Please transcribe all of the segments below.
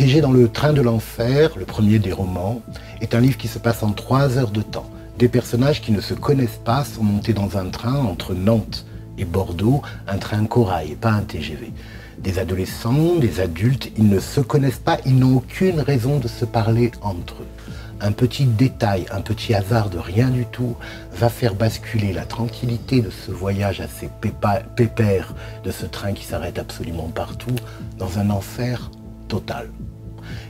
Piégé dans le train de l'enfer, le premier des romans, est un livre qui se passe en 3 heures de temps. Des personnages qui ne se connaissent pas sont montés dans un train entre Nantes et Bordeaux, un train corail, pas un TGV. Des adolescents, des adultes, ils ne se connaissent pas, ils n'ont aucune raison de se parler entre eux. Un petit détail, un petit hasard de rien du tout va faire basculer la tranquillité de ce voyage assez pépère, de ce train qui s'arrête absolument partout, dans un enfer total.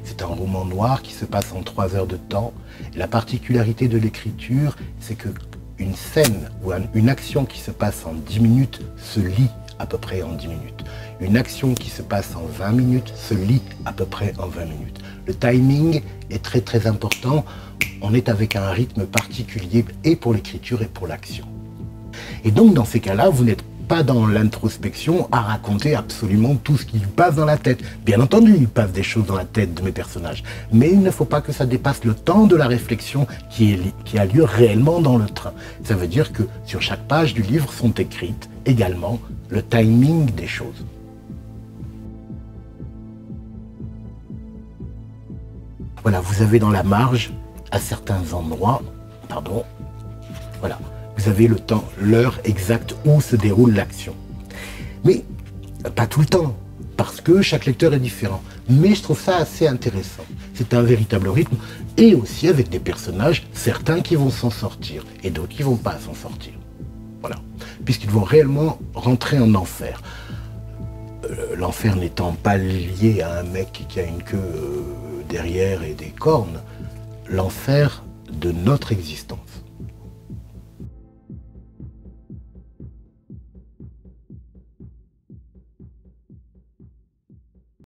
C'est un roman noir qui se passe en 3 heures de temps. Et la particularité de l'écriture, c'est que une scène ou une action qui se passe en 10 minutes se lit à peu près en 10 minutes. Une action qui se passe en 20 minutes se lit à peu près en 20 minutes. Le timing est très très important. On est avec un rythme particulier et pour l'écriture et pour l'action. Et donc dans ces cas-là, vous n'êtes pas dans l'introspection à raconter absolument tout ce qui passe dans la tête. Bien entendu, il passe des choses dans la tête de mes personnages, mais il ne faut pas que ça dépasse le temps de la réflexion qui a lieu réellement dans le train. Ça veut dire que sur chaque page du livre sont écrites également le timing des choses. Voilà, vous avez dans la marge, à certains endroits, voilà, vous avez le temps, l'heure exacte où se déroule l'action. Mais pas tout le temps, parce que chaque lecteur est différent. Mais je trouve ça assez intéressant. C'est un véritable rythme, et aussi avec des personnages, certains qui vont s'en sortir, et d'autres qui ne vont pas s'en sortir. Voilà, puisqu'ils vont réellement rentrer en enfer. L'enfer n'étant pas lié à un mec qui a une queue derrière et des cornes, l'enfer de notre existence.